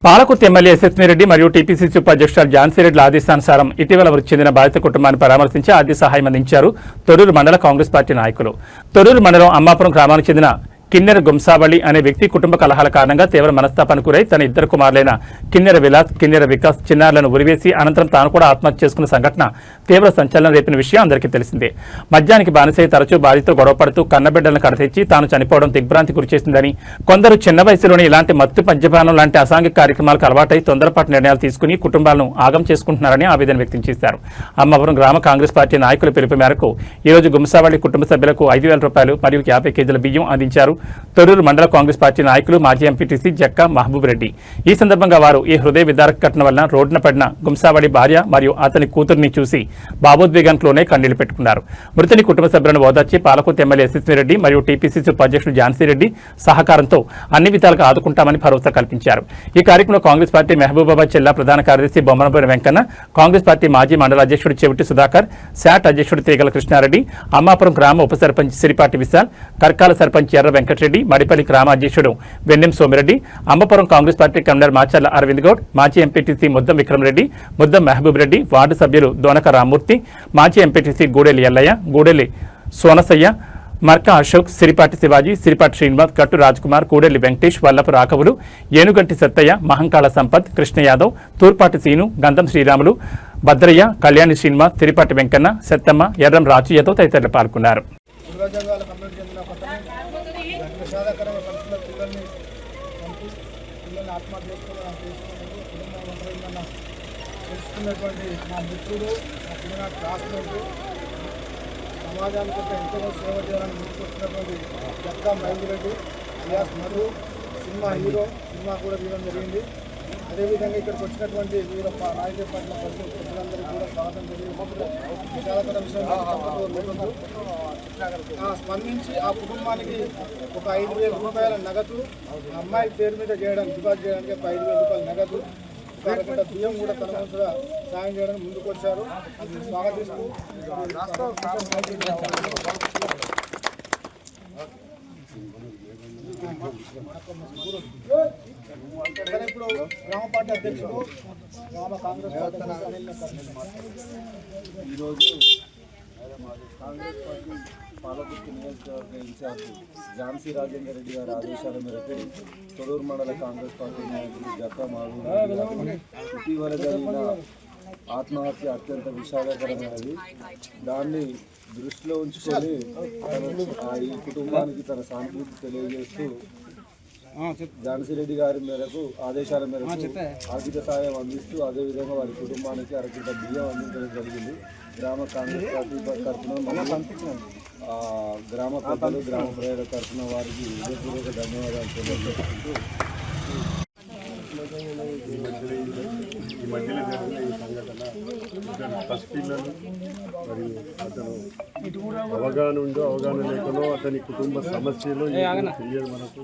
Palakurthi MLA ఎస్ఎస్మిరెడ్డి మరియు TPCC ఉపాధ్యక్షుడు ఝాన్సీరెడ్డిల ఆదేశానుసారం ఇటీవల మృతి చెందిన బాధిత కుటుంబాన్ని పరామర్శించి ఆర్థిక సహాయం అందించారు తొర్రూరు మండల కాంగ్రెస్ పార్టీ నాయకులు. తొర్రూరు మండలం అమ్మాపురం గ్రామానికి చెందిన కిన్నెర గుంసావళి అనే వ్యక్తి కుటుంబ కలహాల కారణంగా తీవ్ర మనస్తాపానికి గురై తన ఇద్దరు కుమారులైన కిన్నెర విలాస్, కిన్నెర వికాస్ చిన్నారులను ఉరివేసి అనంతరం తాను కూడా ఆత్మహత్య చేసుకున్న సంఘటన తీవ్ర సంచలనం రేపిన విషయం అందరికీ తెలిసిందే. మద్యానికి బానిసై తరచూ భార్యతో గొడవపడుతూ కన్నబిడ్డలను కడతెచ్చి తాను చనిపోవడం దిగ్భ్రాంతి గురిచేసిందని, కొందరు చిన్న వయసులోనే ఇలాంటి మత్తు మద్యపానం లాంటి అసాంఘిక కార్యక్రమాలకు అలవాటై తొందరపాటు నిర్ణయాలు తీసుకుని కుటుంబాలను ఆగం చేసుకుంటున్నారని ఆవేదన వ్యక్తం చేశారు. అమ్మాపురం గ్రామ కాంగ్రెస్ పార్టీ నాయకుల పిలుపు మేరకు ఈరోజు గుంసావళి కుటుంబ సభ్యులకు 5,000 రూపాయలు మరియు 50 కేజీల బియ్యం అందించారు తొర్రూరు మండల కాంగ్రెస్ పార్టీ నాయకులు మాజీ ఎంపీటీసీ జక్కా మహబూబ్ రెడ్డి. ఈ సందర్భంగా వారు ఈ హృదయ విదారక ఘటన వలన రోడ్డున పడిన గుంసావళి భార్య మరియు అతని కూతుర్ని చూసి భావోద్వేగంలోనే కన్నీళ్లు పెట్టుకున్నారు. మృతుని కుటుంబ సభ్యులను ఓదార్చి పాలకుర్తి ఎమ్మెల్యే ఎస్ఎస్మిరెడ్డి మరియు టీపీసీసీ ఉపాధ్యక్షుడు ఝాన్సీరెడ్డి సహకారంతో అన్ని విధాలుగా ఆదుకుంటామని భరోసా కల్పించారు. ఈ కార్యక్రమంలో కాంగ్రెస్ పార్టీ మహబూబాబాద్ జిల్లా ప్రధాన కార్యదర్శి బొమ్మనబోయిన వెంకన్న, కాంగ్రెస్ పార్టీ మాజీ మండల అధ్యక్షుడు చెవిటి సుధాకర్, శాట్ అధ్యక్షుడు తీగల కృష్ణారెడ్డి, అమ్మాపురం గ్రామ ఉప సర్పంచ్ సిరిపాటి విశాల్, కర్కాల సర్పంచ్ ఎర్ర వెంకటరెడ్డి, మడిపల్లి గ్రామ అధ్యక్షుడు వెన్నెం సోమిరెడ్డి, అమ్మపురం కాంగ్రెస్ పార్టీ కన్వీనర్ మాచర్ల అరవింద్ గౌడ్, మాజీ ఎంపీటీసీ ముద్దం విక్రమరెడ్డి, ముద్దం మహబూబ్ రెడ్డి, వార్డు సభ్యులు దోనక రామ్మూర్తి, మాజీ ఎంపీటీసీ గూడెల్లి ఎల్లయ్య, గూడెల్లి సోనసయ్య, మర్కా అశోక్, సిరిపాటి శివాజీ, సిరిపాటి శ్రీనివాస్, కట్టు రాజ్కుమార్, కూడెల్లి వెంకటేష్, వల్లపు రాఘవులు, ఏనుగంటి సత్తయ్య, మహంకాళ సంపత్, కృష్ణ యాదవ్, తూర్పాటి సీను, గంధం శ్రీరాములు, భద్రయ్య, కళ్యాణి శ్రీనివాస్, తిరిపాటి వెంకన్న, సత్తమ్మ, ఎర్రం రాజయ్యతో తదితరులు పాల్గొన్నారు. విషాదకరమైన పరిస్థితుల్లో పిల్లల్ని ఆత్మహత్య చేసుకుని తెలుసుకున్నటువంటి నా మిత్రుడు, నా చిన్న క్లాస్మేట్, సమాజానికి ఎంతో సేవ చేయాలని ముందుకొస్తున్నటువంటి Jakka Mahaboob Reddy Riyas Madhu, cinema hero, cinema కూడా తీయడం జరిగింది. అదేవిధంగా ఇక్కడికి వచ్చినటువంటి వివిధ రాజకీయ పార్టీల ప్రజలందరికీ కూడా స్వాగతం తెలియజేస్తూ విషాదకర విషయం స్పందించి ఆ కుటుంబానికి ఒక 5,000 రూపాయల నగదు, అమ్మాయి పేరు మీద చేయడానికి డిపాజిట్ చేయడానికి ఒక 5,000 రూపాయల నగదు, ఒక బియ్యం కూడా తన వంతుగా సాయం చేయడానికి ముందుకు వచ్చారు. అది స్వాగతిస్తూ ఇప్పుడు గ్రామ పార్టీ అధ్యక్షుడు, గ్రామ కాంగ్రెస్ ఈరోజు కాంగ్రెస్ పార్టీ పాలకుర్తి నియోజకవర్గ ఇన్ఛార్జ్ ఝాన్సీ రాజేందర్ రెడ్డి గారి ఆదేశాల మేరకు తొర్రూరు మండల కాంగ్రెస్ పార్టీ నాయకులు జక్కా మహబూబ్ రెడ్డి ఇటీవల జరిగిన ఆత్మహత్య అత్యంత విషాదకరమైనది. దాన్ని దృష్టిలో ఉంచుకొని ఈ కుటుంబానికి తన సానుభూతి తెలియజేస్తూ ఝాన్సీ గారి మేరకు ఆదేశాల మేరకు ఆర్థిక సాయం అందిస్తూ అదేవిధంగా వారి కుటుంబానికి అరకింత బియ్యం అందించడం జరిగింది. గ్రామ కాంగ్రెస్ పార్టీ తరఫున గ్రామ పెద్దలు, గ్రామ ప్రజల తరఫున వారికి హృదయపూర్వక ధన్యవాదాలు తెలియజేసుకుంటూ ఈ మధ్యలో జరిగిన ఈ సంఘటన ఇద్దరు పసిపిల్లలు మరియు అతను అవగాహన లేకనో అతని కుటుంబ సమస్యలు తెలియదు మనకు.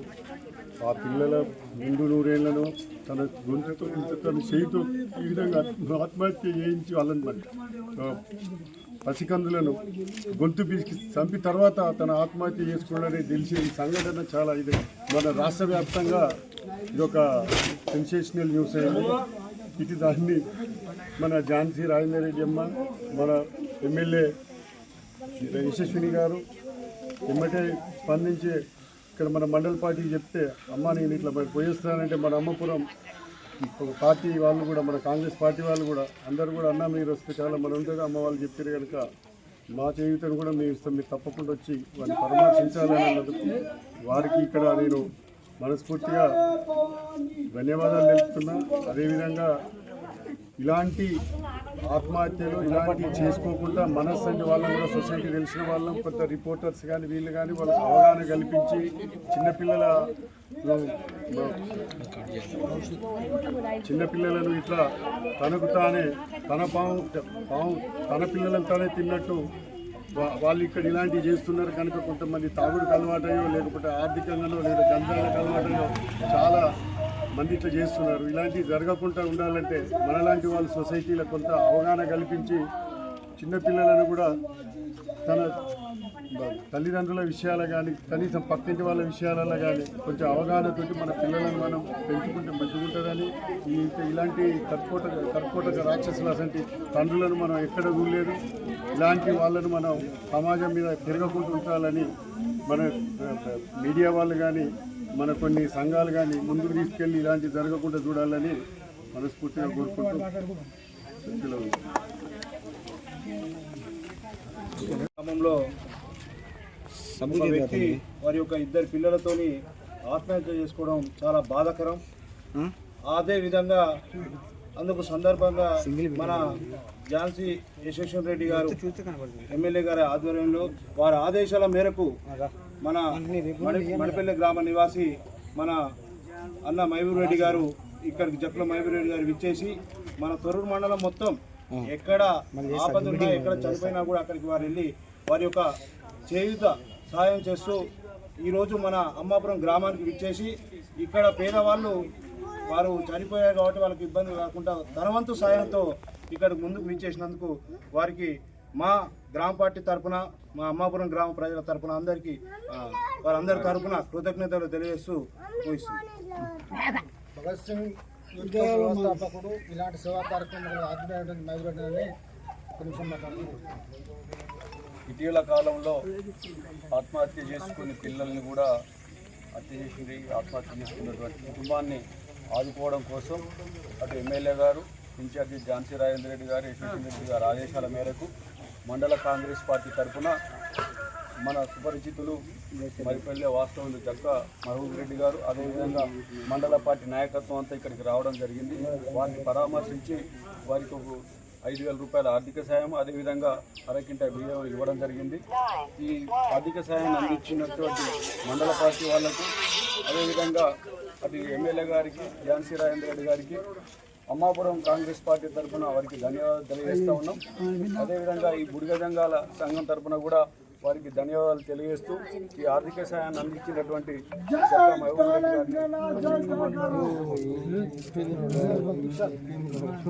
ఆ పిల్లల 200 తన గొంతుతో తన చేయితో ఈ విధంగా ఆత్మహత్య చేయించి వాళ్ళని పసికందులను గొంతు పీకి చంపి తర్వాత తన ఆత్మహత్య చేసుకోవడానికి తెలిసి ఈ సంఘటన చాలా ఇది మన రాష్ట్ర వ్యాప్తంగా ఇదొక సెన్సేషనల్ న్యూస్ అయింది. ఇది దాన్ని మన ఝాన్సీ రాజేందర్ రెడ్డి అమ్మ, మన ఎమ్మెల్యే యశస్విని గారు ఎమ్మటే స్పందించి ఇక్కడ మన మండల పార్టీకి చెప్తే, అమ్మ నేను ఇట్లా మరి పోయేస్తానంటే మన అమ్మపురం పార్టీ వాళ్ళు కూడా, మన కాంగ్రెస్ పార్టీ వాళ్ళు కూడా అందరూ కూడా అన్న మీరు వస్తే చాలా మన ఉంటుంది అమ్మ వాళ్ళు చెప్పారు కనుక మా చేయుతను కూడా మేము ఇస్తాం, మీరు తప్పకుండా వచ్చి వారిని పరామర్శించాలని అన్నందుకు వారికి ఇక్కడ నేను మనస్ఫూర్తిగా ధన్యవాదాలు తెలుపుతున్నా. అదేవిధంగా ఇలాంటి ఆత్మహత్యలు ఇలాంటివి చేసుకోకుండా మనస్సంటి వాళ్ళని కూడా సొసైటీ తెలిసిన వాళ్ళం కొంత రిపోర్టర్స్ కానీ వీళ్ళు కానీ వాళ్ళకి అవగాహన కల్పించి చిన్నపిల్లలను ఇట్లా తనకు తానే తన పిల్లలను తానే తిన్నట్టు వాళ్ళు ఇక్కడ ఇలాంటివి చేస్తున్నారు కనుక కొంతమంది తాగుడుకు అలవాటయ్యో లేకపోతే ఆర్థికంగానో లేదా గంధాలకు అలవాటయ్యో చాలా మంది ఇట్లా చేస్తున్నారు. ఇలాంటివి జరగకుండా ఉండాలంటే మనలాంటి వాళ్ళు సొసైటీలో కొంత అవగాహన కల్పించి చిన్నపిల్లలను కూడా తన తల్లిదండ్రుల విషయాలు కానీ కనీసం పక్కింటి వాళ్ళ విషయాలలో కానీ కొంచెం అవగాహనతోటి మన పిల్లలను మనం పెంచుకుంటే మంచిగుంటుందని ఇలాంటి కర్కోటక రాక్షసులు అసంటి తండ్రులను మనం ఎక్కడ చూడలేదు. ఇలాంటి వాళ్ళను మనం సమాజం మీద తిరగకుండా ఉంచాలని మన మీడియా వాళ్ళు కానీ మన కొన్ని సంఘాలు కానీ ముందుకు తీసుకెళ్ళి ఇలాంటి జరగకుండా చూడాలని మనస్ఫూర్తిగా కోరుకుంటూ గ్రామంలో ఒక వ్యక్తి వారి యొక్క ఇద్దరు పిల్లలతోని ఆత్మహత్య చేసుకోవడం చాలా బాధాకరం. అదే విధంగా అందుకు సందర్భంగా మన ఝాన్సీ యశస్వన్ రెడ్డి గారు ఎమ్మెల్యే గారి ఆధ్వర్యంలో వారి ఆదేశాల మేరకు మన మణిపల్లి గ్రామ నివాసి మన అన్న మహబూబ్ రెడ్డి గారు ఇక్కడికి జక్కుల మహబూబ్ రెడ్డి గారు విచ్చేసి మన తొర్రూరు మండలం మొత్తం ఎక్కడ ఆపద ఉన్నా ఎక్కడ చనిపోయినా కూడా అక్కడికి వారు వెళ్ళి వారి యొక్క చేయుత సహాయం చేస్తూ ఈరోజు మన అమ్మాపురం గ్రామానికి విచ్చేసి ఇక్కడ పేదవాళ్ళు వారు చనిపోయారు కాబట్టి వాళ్ళకి ఇబ్బంది కాకుండా తన వంతు సాయంతో ఇక్కడికి ముందుకు విచ్చేసినందుకు వారికి మా గ్రామ పార్టీ తరఫున మా అమ్మాపురం గ్రామ ప్రజల తరఫున అందరికీ వారందరి తరఫున కృతజ్ఞతలు తెలియజేస్తూ ముగిస్తున్నాను. భగత్ సింగ్ వ్యవస్థాపకుడు ఇలాంటి సేవా కార్యక్రమాలు ఆధ్వర్యం మైగ్రేటర్ని కొంచెం ఇటీవల కాలంలో ఆత్మహత్య చేసుకుని పిల్లల్ని కూడా హత్య చేసింది. ఆత్మహత్య చేసుకున్నటువంటి కుటుంబాన్ని ఆదుకోవడం కోసం అటు ఎమ్మెల్యే గారు ఇన్ఛార్జి ఝాన్సీ రాజేంద్ర రెడ్డి గారు యశస్వన్ రెడ్డి గారి ఆదేశాల మేరకు మండల కాంగ్రెస్ పార్టీ తరఫున మన సుపరిచితులు మరిపల్లె వాస్తవులు జక్క మహబూబ్ రెడ్డి గారు అదేవిధంగా మండల పార్టీ నాయకత్వం అంతా ఇక్కడికి రావడం జరిగింది. వారిని పరామర్శించి వారికి 5,000 రూపాయల ఆర్థిక సాయం అదేవిధంగా అరకింట బియ్యం ఇవ్వడం జరిగింది. ఈ ఆర్థిక సాయాన్ని అందించినటువంటి మండల పార్టీ వాళ్లకు అదేవిధంగా అటు ఎమ్మెల్యే గారికి ఝాన్సీ రాజేంద్ర రెడ్డి గారికి అమ్మాపురం కాంగ్రెస్ పార్టీ తరఫున వారికి ధన్యవాదాలు తెలియజేస్తూ ఉన్నాం. అదేవిధంగా ఈ బుడిగజంగాల సంఘం తరఫున కూడా వారికి ధన్యవాదాలు తెలియజేస్తూ ఈ ఆర్థిక సాయాన్ని అందించినటువంటి మహబూబ్ రెడ్డి గారిని